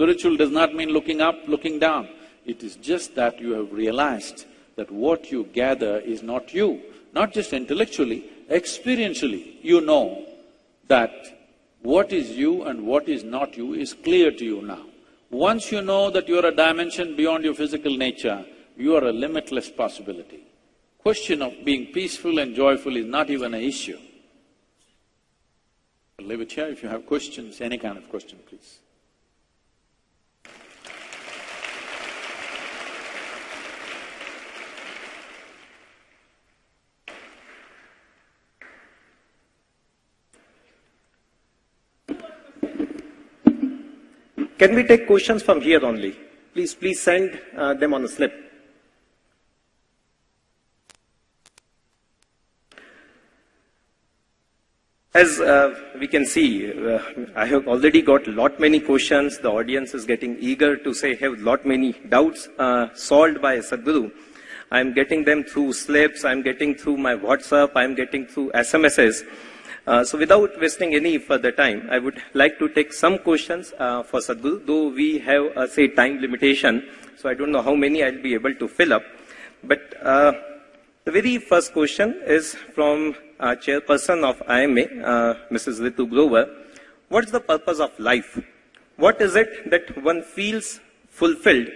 Spiritual does not mean looking up, looking down. It is just that you have realized that what you gather is not you. Not just intellectually, experientially, you know that what is you and what is not you is clear to you now. Once you know that you are a dimension beyond your physical nature, you are a limitless possibility. Question of being peaceful and joyful is not even an issue. I'll leave it here. If you have questions, any kind of question, please. Can we take questions from here only? Please send them on a slip. As we can see, I have already got many questions. The audience is getting eager to have many doubts solved by Sadhguru. I'm getting them through slips, I'm getting through my WhatsApp, I'm getting through SMSs. So without wasting any further time, I would like to take some questions for Sadhguru, though we have a time limitation, so I don't know how many I'll be able to fill up. But the very first question is from chairperson of IMA, Mrs. Ritu Grover. What's the purpose of life? What is it that one feels fulfilled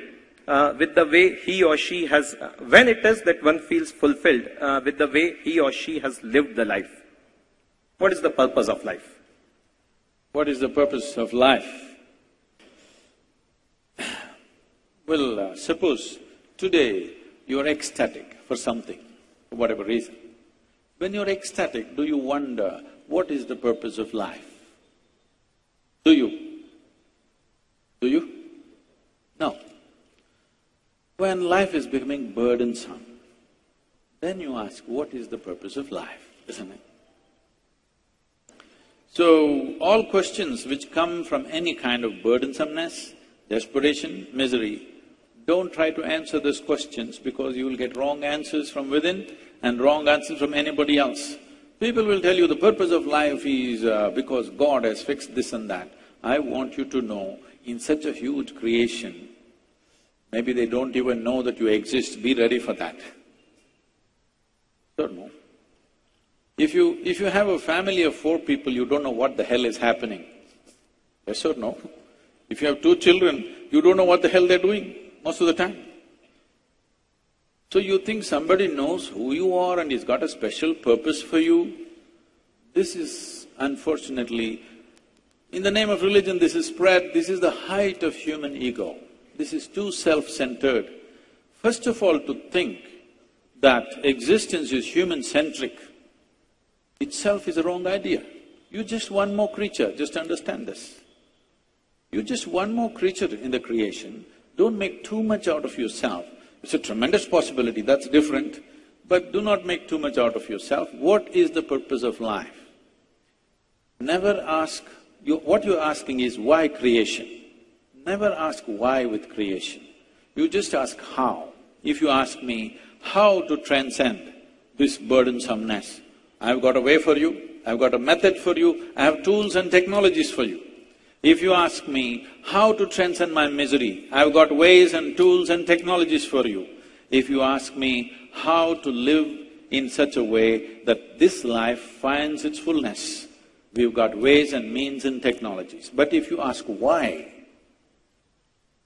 with the way he or she has, when it is that one feels fulfilled with the way he or she has lived the life? What is the purpose of life? What is the purpose of life? Well, suppose today you're ecstatic for something, for whatever reason. When you're ecstatic, do you wonder what is the purpose of life? Do you? Do you? No. When life is becoming burdensome, then you ask, what is the purpose of life, isn't it? So, all questions which come from any kind of burdensomeness, desperation, misery, don't try to answer those questions because you will get wrong answers from within and wrong answers from anybody else. People will tell you the purpose of life is because God has fixed this and that. I want you to know, in such a huge creation, maybe they don't even know that you exist, be ready for that. Don't know. If you have a family of 4 people, you don't know what the hell is happening. Yes or no? If you have 2 children, you don't know what the hell they're doing most of the time. So you think somebody knows who you are and he's got a special purpose for you? This is unfortunately, in the name of religion, this is spread, this is the height of human ego. This is too self-centered. First of all, to think that existence is human-centric itself is a wrong idea. You're just one more creature, just understand this. You're just one more creature in the creation. Don't make too much out of yourself. It's a tremendous possibility, that's different, but do not make too much out of yourself. What is the purpose of life? Never ask… what you're asking is why creation? Never ask why with creation. You just ask how. If you ask me how to transcend this burdensomeness, I've got a way for you, I've got a method for you, I have tools and technologies for you. If you ask me how to transcend my misery, I've got ways and tools and technologies for you. If you ask me how to live in such a way that this life finds its fullness, we've got ways and means and technologies. But if you ask why,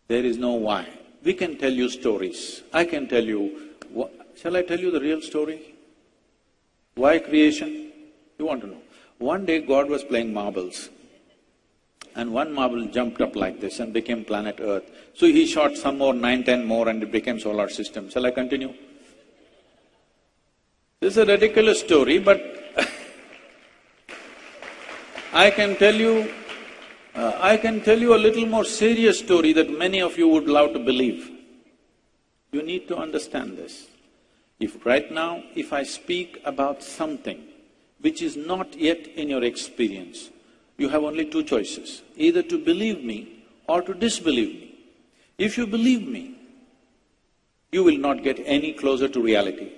there is no why. We can tell you stories. I can tell you… shall I tell you the real story? Why creation? You want to know. One day God was playing marbles and one marble jumped up like this and became planet Earth. So he shot some more, 9, 10 more and it became solar system. Shall I continue? This is a ridiculous story, but I can tell you a little more serious story that many of you would love to believe. You need to understand this. If right now, if I speak about something which is not yet in your experience, you have only 2 choices, either to believe me or to disbelieve me. If you believe me, you will not get any closer to reality.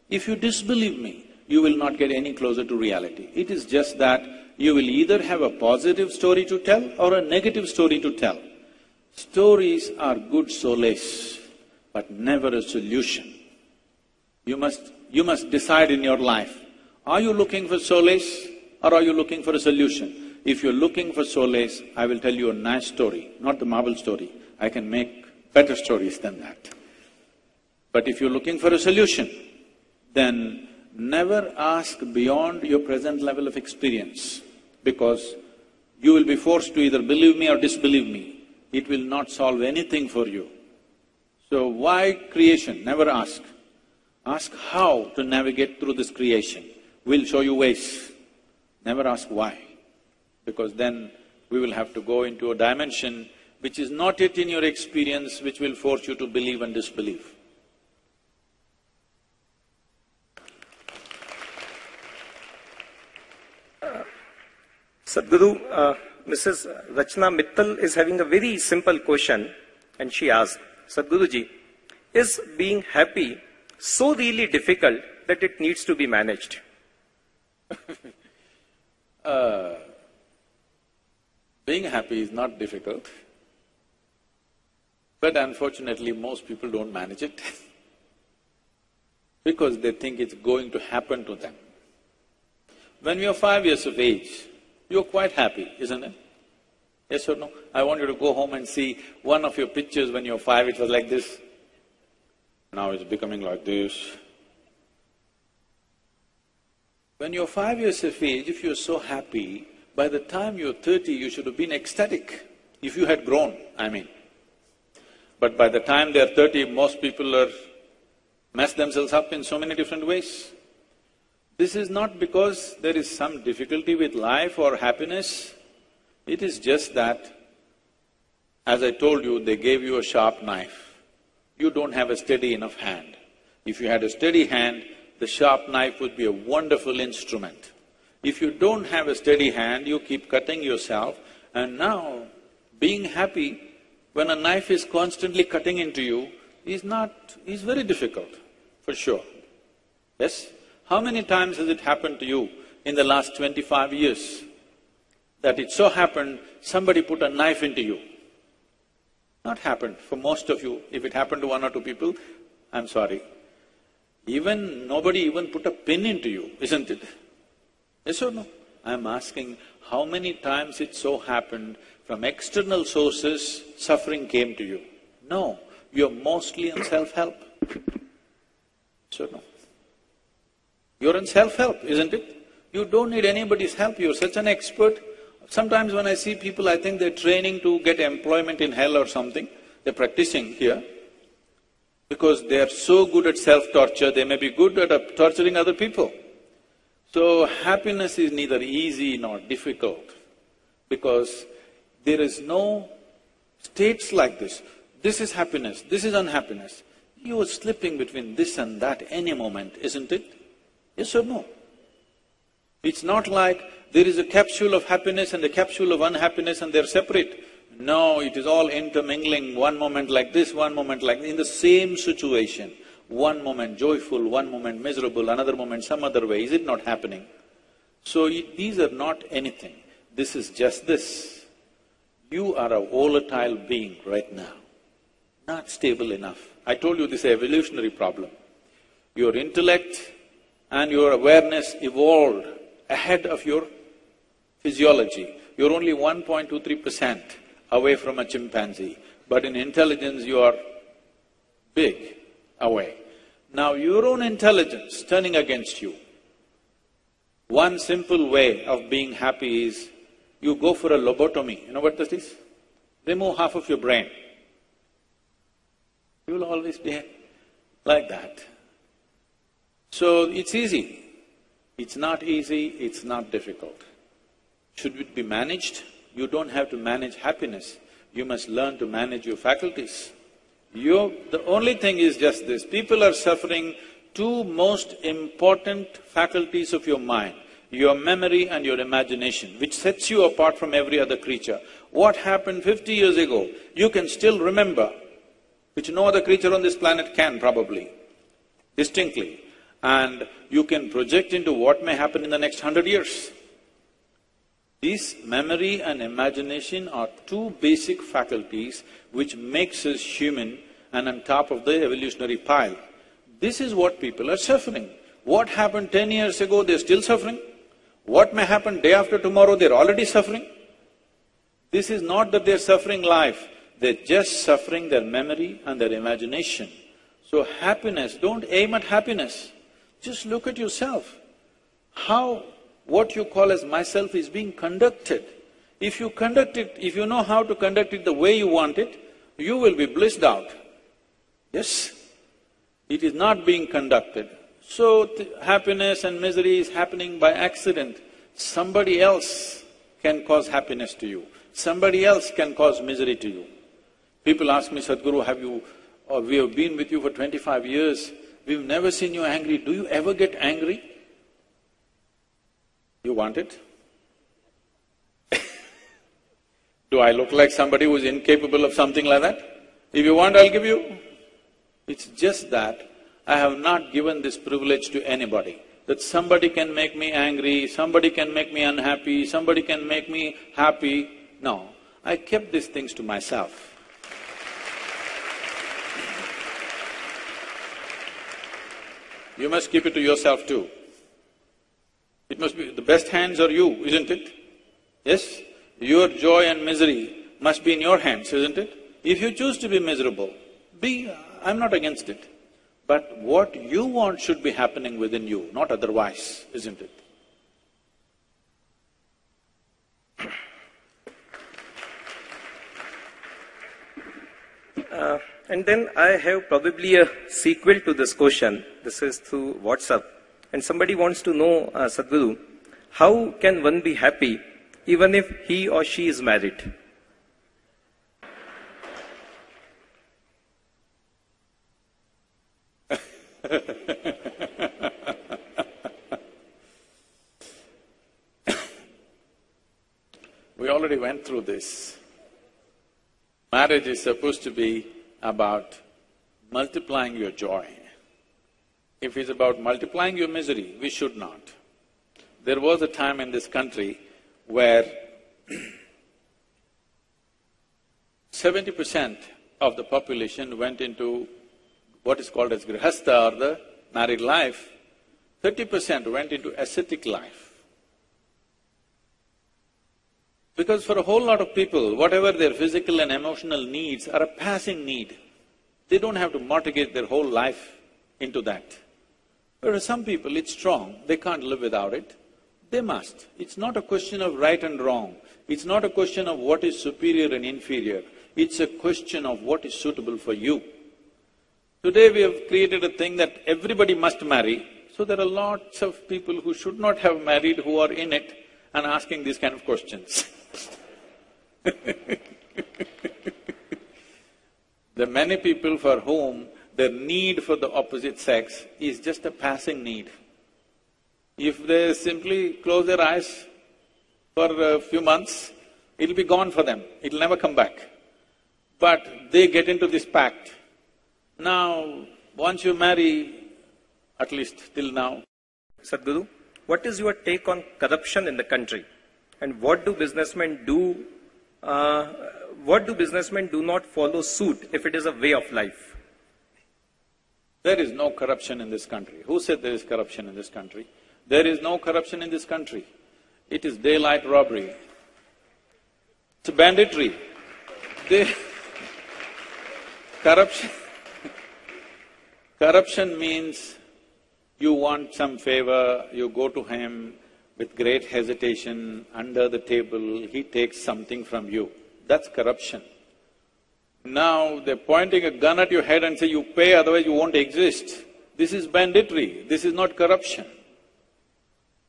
If you disbelieve me, you will not get any closer to reality. It is just that you will either have a positive story to tell or a negative story to tell. Stories are good solace, but never a solution. You must decide in your life, are you looking for solace or are you looking for a solution? If you're looking for solace, I will tell you a nice story, not the marble story. I can make better stories than that. But if you're looking for a solution, then never ask beyond your present level of experience, because you will be forced to either believe me or disbelieve me. It will not solve anything for you. So why creation? Never ask. Ask how to navigate through this creation. We'll show you ways. Never ask why, because then we will have to go into a dimension which is not yet in your experience, which will force you to believe and disbelieve. Sadhguru, Mrs. Rachna Mittal is having a very simple question, and she asked, Sadhguruji, is being happy so really difficult that it needs to be managed? Being happy is not difficult, but unfortunately most people don't manage it because they think it's going to happen to them. When you're 5 years of age, you're quite happy, isn't it? Yes or no? I want you to go home and see one of your pictures when you're 5, it was like this. Now it's becoming like this. When you're 5 years of age, if you're so happy, by the time you're 30, you should have been ecstatic, if you had grown, I mean. But by the time they're 30, most people are mess themselves up in so many different ways. This is not because there is some difficulty with life or happiness. It is just that, as I told you, they gave you a sharp knife. You don't have a steady enough hand. If you had a steady hand, the sharp knife would be a wonderful instrument. If you don't have a steady hand, you keep cutting yourself, and now being happy when a knife is constantly cutting into you is very difficult, for sure. Yes? How many times has it happened to you in the last 25 years that it so happened somebody put a knife into you? Not happened for most of you. If it happened to one or two people, I'm sorry. Nobody even put a pin into you, isn't it? Yes or no? I'm asking, how many times it so happened from external sources suffering came to you? No, you're mostly in self-help. Yes or no? You're in self-help, isn't it? You don't need anybody's help, you're such an expert. Sometimes when I see people, I think they're training to get employment in hell or something. They're practicing here. Because they're so good at self-torture, they may be good at torturing other people. So happiness is neither easy nor difficult, because there is no states like this. This is happiness, this is unhappiness. You are slipping between this and that any moment, isn't it? Yes or no? It's not like there is a capsule of happiness and a capsule of unhappiness and they're separate. No, it is all intermingling, one moment like this, one moment like this, in the same situation. One moment joyful, one moment miserable, another moment some other way. Is it not happening? So these are not anything. This is just this. You are a volatile being right now, not stable enough. I told you this is an evolutionary problem. Your intellect and your awareness evolved ahead of your physiology. You're only 1.23% away from a chimpanzee, but in intelligence you are big away. Now your own intelligence turning against you, one simple way of being happy is you go for a lobotomy. You know what that is? Remove half of your brain. You will always be like that. So it's easy. It's not easy, it's not difficult. Should it be managed? You don't have to manage happiness. You must learn to manage your faculties. The only thing is just this, people are suffering two most important faculties of your mind, your memory and your imagination, which sets you apart from every other creature. What happened 50 years ago, you can still remember, which no other creature on this planet can probably, distinctly. And you can project into what may happen in the next 100 years. This memory and imagination are two basic faculties which makes us human and on top of the evolutionary pile. This is what people are suffering. What happened 10 years ago, they're still suffering. What may happen day after tomorrow, they're already suffering. This is not that they're suffering life, they're just suffering their memory and their imagination. So happiness, don't aim at happiness, just look at yourself. How what you call as myself is being conducted. If you conduct it, if you know how to conduct it the way you want it, you will be blissed out. Yes? It is not being conducted. So happiness and misery is happening by accident. Somebody else can cause happiness to you. Somebody else can cause misery to you. People ask me, Sadhguru, we have been with you for 25 years, we've never seen you angry. Do you ever get angry? You want it? Do I look like somebody who is incapable of something like that? If you want, I'll give you. It's just that I have not given this privilege to anybody, that somebody can make me angry, somebody can make me unhappy, somebody can make me happy. No, I kept these things to myself. You must keep it to yourself too. It must be… the best hands are you, isn't it? Yes? Your joy and misery must be in your hands, isn't it? If you choose to be miserable, I'm not against it. But what you want should be happening within you, not otherwise, isn't it? And then I have probably a sequel to this question. This is through WhatsApp. And somebody wants to know, Sadhguru, how can one be happy even if he or she is married? We already went through this. Marriage is supposed to be about multiplying your joy. If it's about multiplying your misery, we should not. There was a time in this country where 70% of the population went into what is called as grihastha or the married life, 30% went into ascetic life. Because for a whole lot of people, whatever their physical and emotional needs are a passing need. They don't have to mortgage their whole life into that. But for some people, it's strong, they can't live without it. They must. It's not a question of right and wrong. It's not a question of what is superior and inferior. It's a question of what is suitable for you. Today we have created a thing that everybody must marry, so there are lots of people who should not have married who are in it and asking these kind of questions. There are many people for whom their need for the opposite sex is just a passing need. If they simply close their eyes for a few months, it'll be gone for them, it'll never come back. But they get into this pact. Now, once you marry, at least till now… Sadhguru, what is your take on corruption in the country? And what do businessmen do not follow suit if it is a way of life? There is no corruption in this country. Who said there is corruption in this country? There is no corruption in this country. It is daylight robbery. It's banditry. Corruption means you want some favor, you go to him with great hesitation, under the table, he takes something from you. That's corruption. Now they're pointing a gun at your head and say, you pay, otherwise you won't exist. This is banditry, this is not corruption.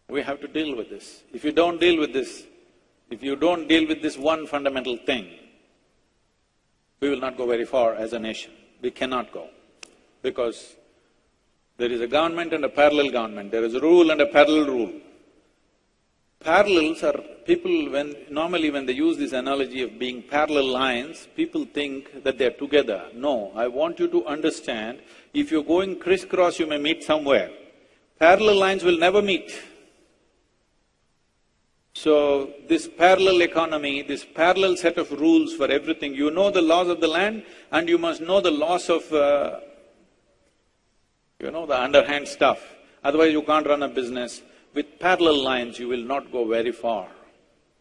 We have to deal with this. If you don't deal with this, if you don't deal with this one fundamental thing, we will not go very far as a nation. We cannot go. Because there is a government and a parallel government, there is a rule and a parallel rule. Parallels are… people normally when they use this analogy of being parallel lines, people think that they're together. No, I want you to understand, if you're going crisscross, you may meet somewhere. Parallel lines will never meet. So this parallel economy, this parallel set of rules for everything, you know the laws of the land and you must know the laws of, the underhand stuff. Otherwise you can't run a business. With parallel lines, you will not go very far.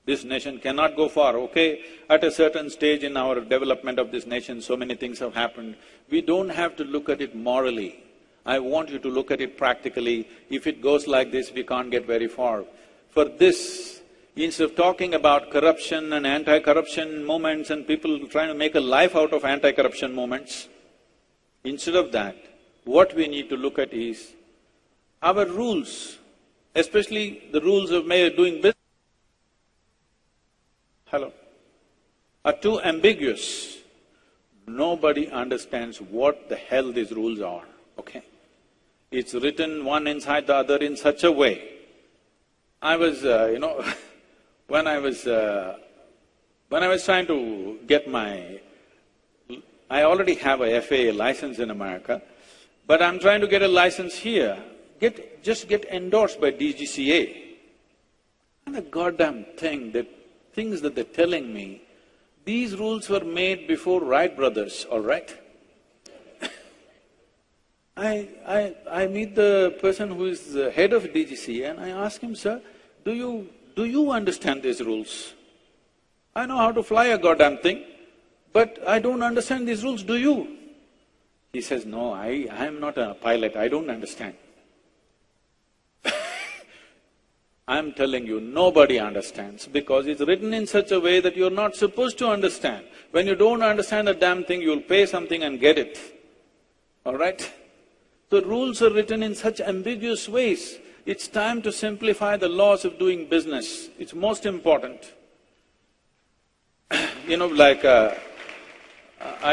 This nation cannot go far, okay? At a certain stage in our development of this nation, so many things have happened. We don't have to look at it morally. I want you to look at it practically. If it goes like this, we can't get very far. For this, instead of talking about corruption and anti-corruption movements and people trying to make a life out of anti-corruption movements, instead of that, what we need to look at is our rules, especially the rules of doing business, are too ambiguous. Nobody understands what the hell these rules are, okay? It's written one inside the other in such a way. I was, when I was trying to get my… I already have a FAA license in America, but I'm trying to get a license here, just get endorsed by DGCA. And the goddamn things that they're telling me, these rules were made before Wright brothers, all right? I meet the person who is the head of DGCA and I ask him, sir, do you understand these rules? I know how to fly a goddamn thing, but I don't understand these rules, do you? He says, no, I'm not a pilot, I don't understand. I'm telling you, nobody understands because it's written in such a way that you're not supposed to understand. When you don't understand a damn thing, you'll pay something and get it, all right? The rules are written in such ambiguous ways. It's time to simplify the laws of doing business. It's most important. I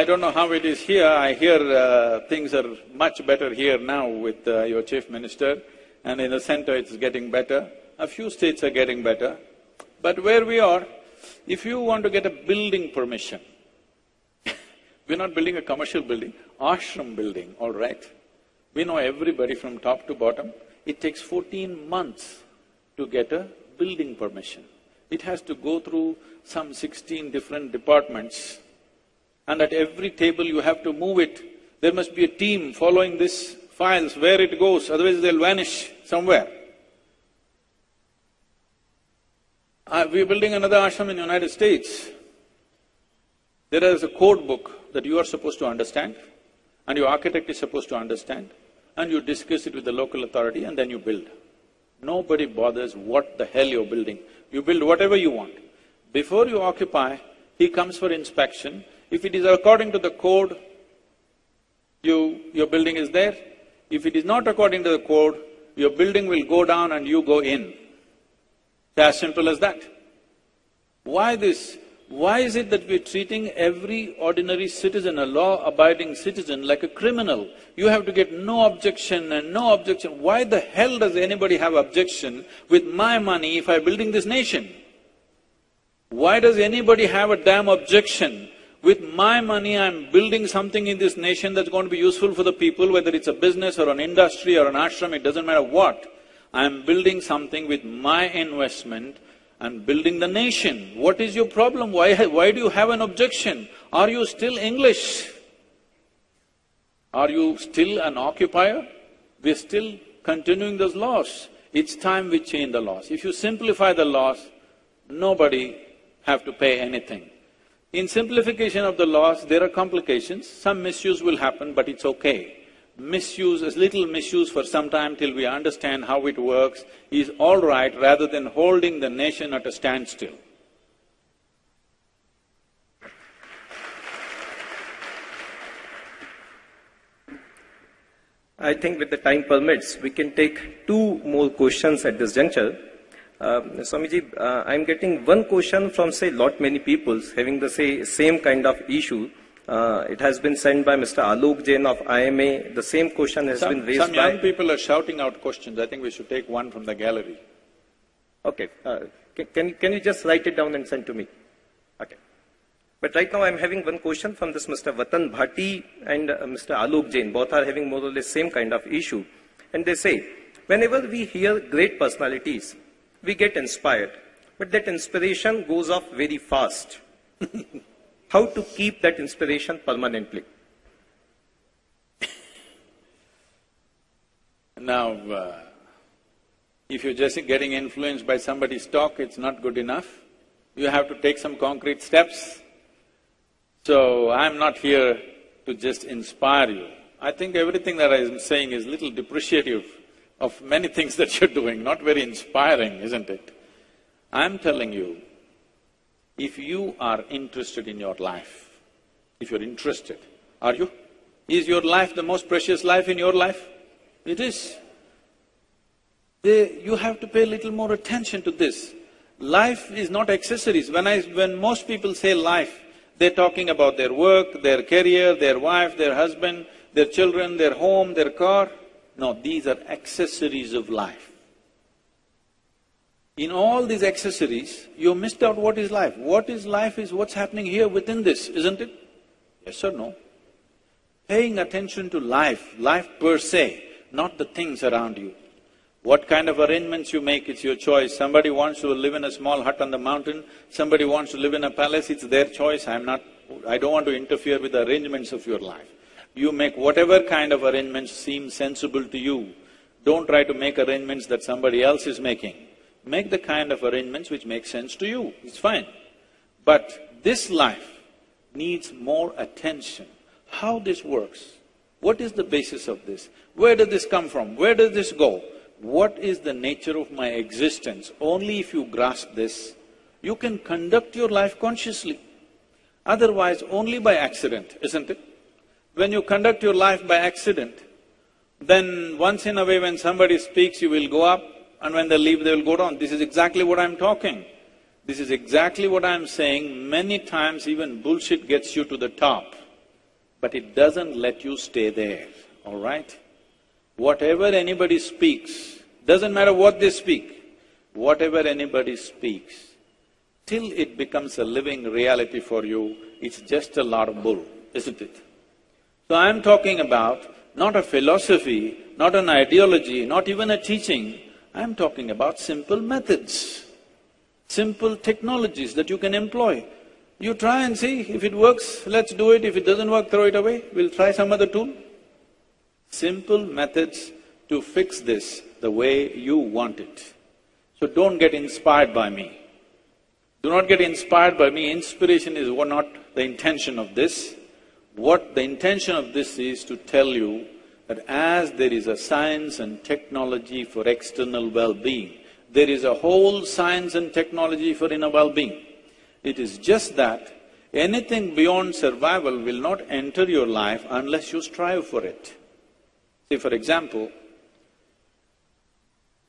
don't know how it is here. I hear things are much better here now with your chief minister, and in the center it's getting better. A few states are getting better. But where we are, if you want to get a building permission, we're not building a commercial building, ashram building, all right? We know everybody from top to bottom. It takes 14 months to get a building permission. It has to go through some 16 different departments, and at every table you have to move it. There must be a team following these files, where it goes, otherwise they'll vanish somewhere. We're building another ashram in the United States. There is a code book that you are supposed to understand, and your architect is supposed to understand, and you discuss it with the local authority and then you build. Nobody bothers what the hell you're building. You build whatever you want. Before you occupy, he comes for inspection. If it is according to the code, your building is there. If it is not according to the code, your building will go down and you go in. It's as simple as that. Why this? Why is it that we're treating every ordinary citizen, a law-abiding citizen, like a criminal? You have to get no objection and no objection. Why the hell does anybody have objection with my money if I'm building this nation? Why does anybody have a damn objection? With my money, I'm building something in this nation that's going to be useful for the people, whether it's a business or an industry or an ashram, it doesn't matter what. I'm building something with my investment and building the nation. What is your problem? Why do you have an objection? Are you still English? Are you still an occupier? We're still continuing those laws. It's time we change the laws. If you simplify the laws, nobody have to pay anything. In simplification of the laws, there are complications. Some misuse will happen, but it's okay. Misuse, a little misuse for some time till we understand how it works is all right rather than holding the nation at a standstill. I think with the time permits, we can take two more questions at this juncture. Swamiji, I'm getting one question from, say, lot many people having the same kind of issue. It has been sent by Mr. Alok Jain of IMA. The same question has been raised by… Some young people are shouting out questions. I think we should take one from the gallery. Okay. Can you just write it down and send to me? Okay. But right now I'm having one question from this Mr. Vatan Bhati and Mr. Alok Jain. Both are having more or less same kind of issue. And they say, whenever we hear great personalities, we get inspired. but that inspiration goes off very fast. How to keep that inspiration permanently? Now, if you're just getting influenced by somebody's talk, it's not good enough. You have to take some concrete steps. So, I'm not here to just inspire you. I think everything that I'm saying is little depreciative of many things that you're doing, not very inspiring, isn't it? I'm telling you, if you are interested in your life, if you're interested, are you? Is your life the most precious life in your life? It is. You have to pay a little more attention to this. Life is not accessories. When most people say life, they're talking about their work, their career, their wife, their husband, their children, their home, their car. No, these are accessories of life. In all these accessories, you missed out what is life. What is life is what's happening here within this, isn't it? Yes or no? Paying attention to life, life per se, not the things around you. What kind of arrangements you make, it's your choice. Somebody wants to live in a small hut on the mountain, somebody wants to live in a palace, it's their choice. I don't want to interfere with the arrangements of your life. You make whatever kind of arrangements seem sensible to you. Don't try to make arrangements that somebody else is making. Make the kind of arrangements which make sense to you, it's fine. But this life needs more attention. How this works, what is the basis of this? Where did this come from? Where does this go? What is the nature of my existence? Only if you grasp this, you can conduct your life consciously. Otherwise, only by accident, isn't it? When you conduct your life by accident, then once in a way when somebody speaks, you will go up, and when they leave, they will go down. This is exactly what I'm talking. This is exactly what I'm saying. Many times even bullshit gets you to the top, but it doesn't let you stay there, all right? Whatever anybody speaks, doesn't matter what they speak, whatever anybody speaks, till it becomes a living reality for you, it's just a lot of bull, isn't it? So I'm talking about not a philosophy, not an ideology, not even a teaching, I'm talking about simple methods, simple technologies that you can employ. You try and see, if it works, let's do it, if it doesn't work, throw it away, we'll try some other tool. Simple methods to fix this the way you want it. So don't get inspired by me. Do not get inspired by me. Inspiration is not the intention of this. What the intention of this is to tell you that as there is a science and technology for external well-being, there is a whole science and technology for inner well-being. It is just that anything beyond survival will not enter your life unless you strive for it. See, for example,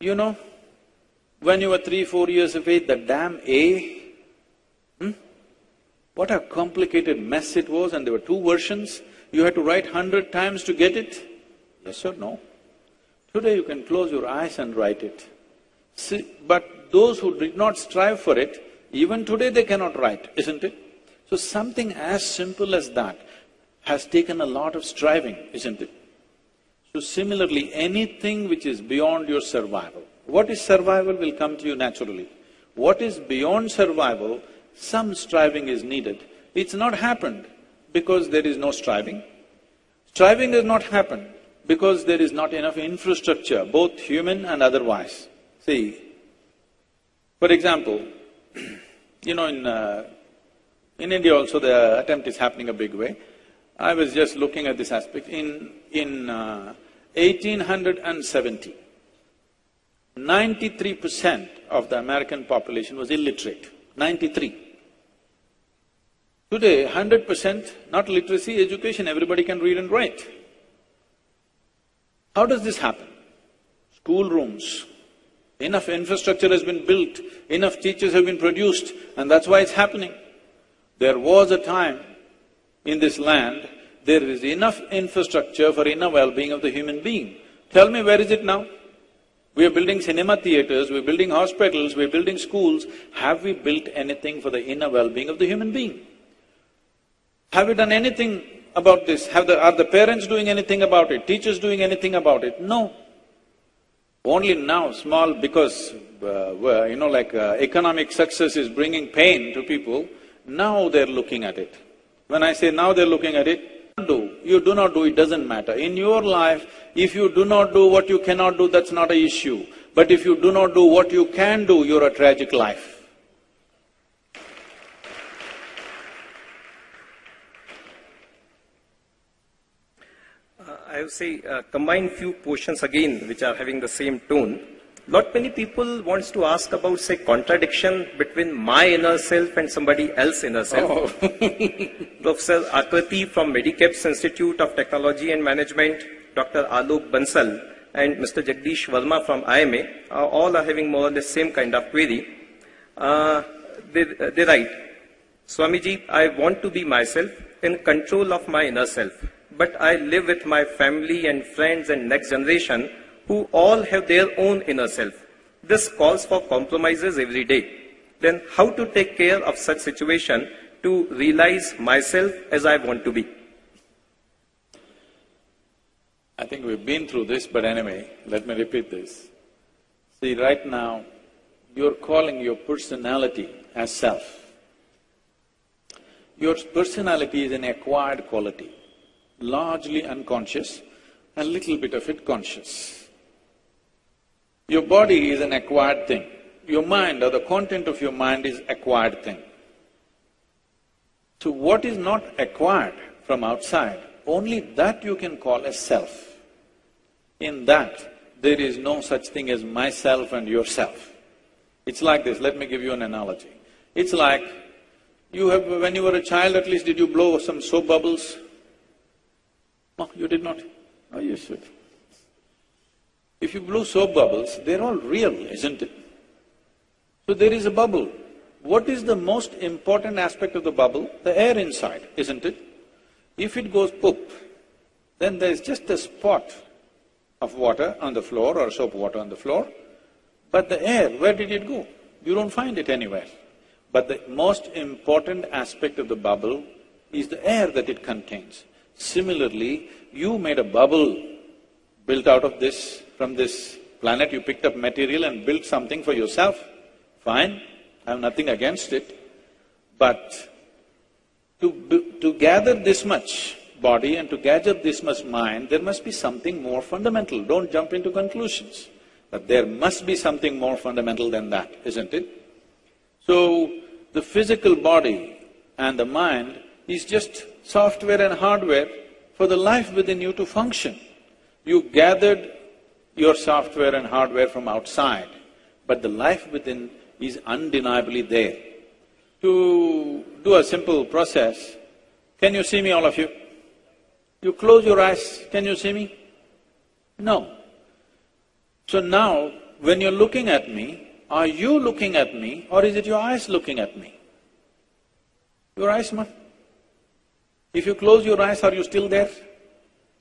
you know, when you were 3-4 years of age, the damn A, what a complicated mess it was, and there were 2 versions. You had to write 100 times to get it. Yes or no? Today you can close your eyes and write it. See, but those who did not strive for it, even today they cannot write, isn't it? So something as simple as that has taken a lot of striving, isn't it? So similarly, anything which is beyond your survival, what is survival will come to you naturally. What is beyond survival, some striving is needed. It's not happened because there is no striving. Striving has not happened because there is not enough infrastructure, both human and otherwise. See, for example, you know, in India also the attempt is happening a big way. I was just looking at this aspect. In 1870, 93% of the American population was illiterate, 93. Today, 100% not literacy, education, everybody can read and write. How does this happen? Schoolrooms, enough infrastructure has been built, enough teachers have been produced, and that's why it's happening. There was a time in this land, there is enough infrastructure for inner well-being of the human being. Tell me, where is it now? We are building cinema theaters, we're building hospitals, we're building schools. Have we built anything for the inner well-being of the human being? Have we done anything about this? Are the parents doing anything about it? Teachers doing anything about it? No. Only now, small, because, economic success is bringing pain to people, now they're looking at it. When I say now they're looking at it, you do not do, it doesn't matter. In your life, if you do not do what you cannot do, that's not an issue. But if you do not do what you can do, you're a tragic life. I would say combine few questions again which are having the same tone. Lot many people wants to ask about, say, contradiction between my inner self and somebody else's inner self. Oh. Professor Akrati from Medicaps Institute of Technology and Management, Dr. Alok Bansal and Mr. Jagdish Verma from IMA, all are having more or less same kind of query. They write, Swamiji, I want to be myself in control of my inner self, but I live with my family and friends and next generation who all have their own inner self. This calls for compromises every day. Then how to take care of such situation to realize myself as I want to be? I think we've been through this, but anyway, let me repeat this. See, right now, you're calling your personality as self. Your personality is an acquired quality, largely unconscious, a little bit of it conscious. Your body is an acquired thing. Your mind or the content of your mind is acquired thing. So what is not acquired from outside, only that you can call as self. In that, there is no such thing as myself and yourself. It's like this, let me give you an analogy. It's like, when you were a child, at least did you blow some soap bubbles? No, you did not. Oh, you should. If you blow soap bubbles, they're all real, isn't it? So there is a bubble. What is the most important aspect of the bubble? The air inside, isn't it? If it goes poop, then there's just a spot of water on the floor or soap water on the floor, but the air, where did it go? You don't find it anywhere. But the most important aspect of the bubble is the air that it contains. Similarly, you made a bubble built out of this, from this planet, you picked up material and built something for yourself. Fine, I have nothing against it. But to gather this much body and to gather this much mind, there must be something more fundamental. Don't jump into conclusions. But there must be something more fundamental than that, isn't it? So, the physical body and the mind is just software and hardware for the life within you to function. You gathered your software and hardware from outside, but the life within is undeniably there. To do a simple process, can you see me, all of you? You close your eyes, can you see me? No. So now, when you're looking at me, are you looking at me or is it your eyes looking at me? Your eyes, ma. If you close your eyes, are you still there?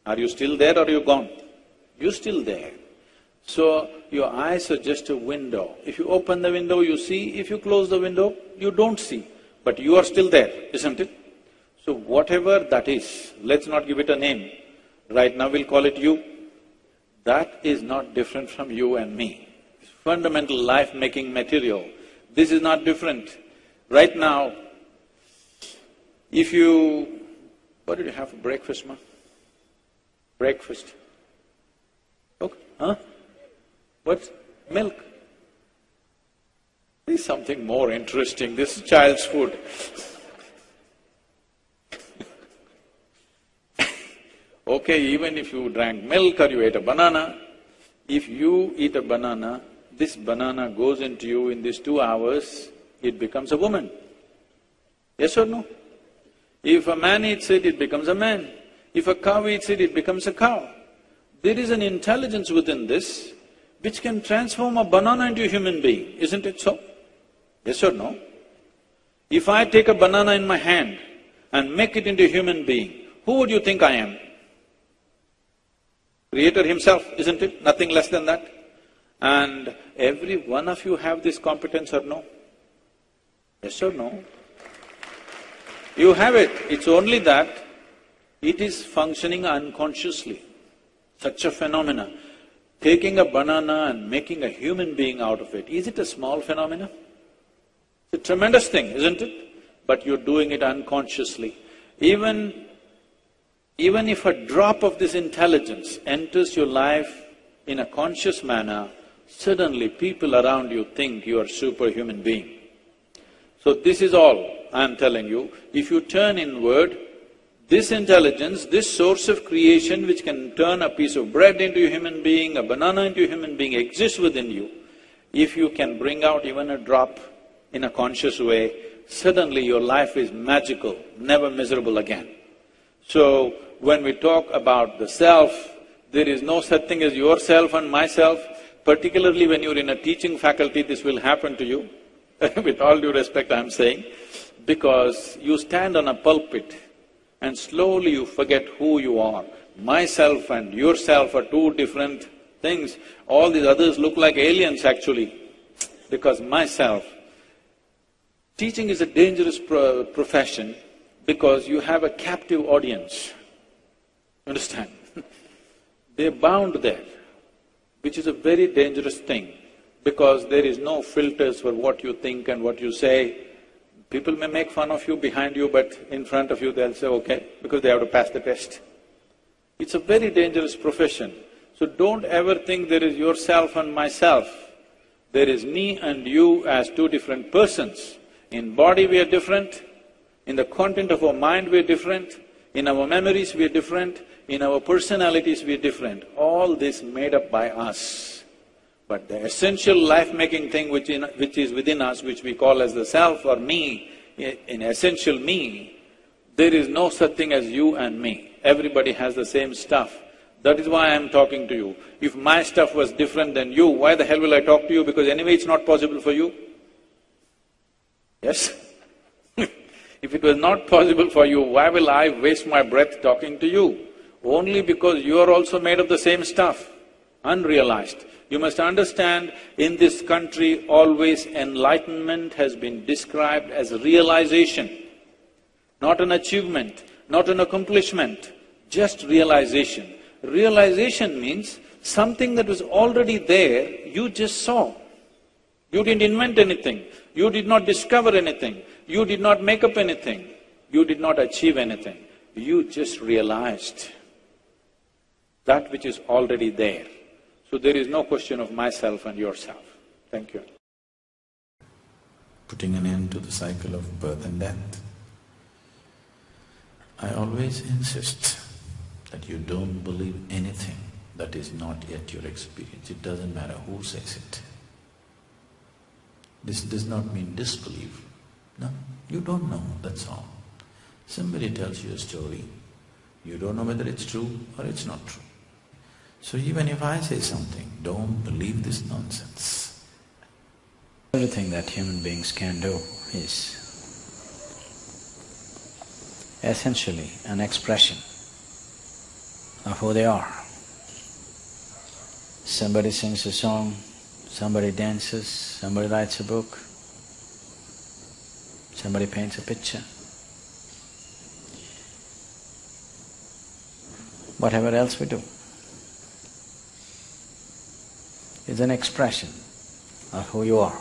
Are you still there or are you gone? You're still there. So, your eyes are just a window. If you open the window, you see. If you close the window, you don't see. But you are still there, isn't it? So whatever that is, let's not give it a name. Right now we'll call it you. That is not different from you and me. It's fundamental life-making material. This is not different. Right now, if you… What did you have for breakfast, ma? Breakfast. Okay, huh? What? Milk. This is something more interesting, this child's food. Okay, even if you drank milk or you ate a banana, if you eat a banana, this banana goes into you in these 2 hours, it becomes a woman. Yes or no? If a man eats it, it becomes a man. If a cow eats it, it becomes a cow. There is an intelligence within this which can transform a banana into a human being, isn't it so? Yes or no? If I take a banana in my hand and make it into a human being, who would you think I am? Creator himself, isn't it? Nothing less than that. And every one of you have this competence or no? Yes or no? You have it, it's only that it is functioning unconsciously. Such a phenomena. taking a banana and making a human being out of it, is it a small phenomenon? It's a tremendous thing, isn't it? But you're doing it unconsciously. Even if a drop of this intelligence enters your life in a conscious manner, suddenly people around you think you are a superhuman being. So this is all I'm telling you. If you turn inward, this intelligence, this source of creation which can turn a piece of bread into a human being, a banana into a human being, exists within you. If you can bring out even a drop in a conscious way, suddenly your life is magical, never miserable again. So, when we talk about the self, there is no such thing as yourself and myself. Particularly when you're in a teaching faculty, this will happen to you. With all due respect, I'm saying, because you stand on a pulpit and slowly you forget who you are. Myself and yourself are two different things. All these others look like aliens actually, because myself… Teaching is a dangerous profession because you have a captive audience. Understand? They're bound there, which is a very dangerous thing, because there is no filters for what you think and what you say. People may make fun of you behind you, but in front of you they'll say, okay, because they have to pass the test. It's a very dangerous profession. So don't ever think there is yourself and myself. There is me and you as two different persons. In body we are different, in the content of our mind we are different, in our memories we are different, in our personalities we are different. All this made up by us. But the essential life-making thing which is within us, which we call as the self or me, in essential me, there is no such thing as you and me. Everybody has the same stuff. That is why I'm talking to you. If my stuff was different than you, why the hell will I talk to you? Because anyway it's not possible for you. Yes? If it was not possible for you, why will I waste my breath talking to you? Only because you are also made of the same stuff, unrealized. You must understand, in this country always enlightenment has been described as realization, not an achievement, not an accomplishment, just realization. Realization means something that was already there, you just saw. You didn't invent anything, you did not discover anything, you did not make up anything, you did not achieve anything, you just realized that which is already there. So there is no question of myself and yourself. Thank you. Putting an end to the cycle of birth and death. I always insist that you don't believe anything that is not yet your experience. It doesn't matter who says it. This does not mean disbelief. No, you don't know, that's all. Somebody tells you a story, you don't know whether it's true or it's not true. So even if I say something, don't believe this nonsense. Everything that human beings can do is essentially an expression of who they are. Somebody sings a song, somebody dances, somebody writes a book, somebody paints a picture. Whatever else we do is an expression of who you are.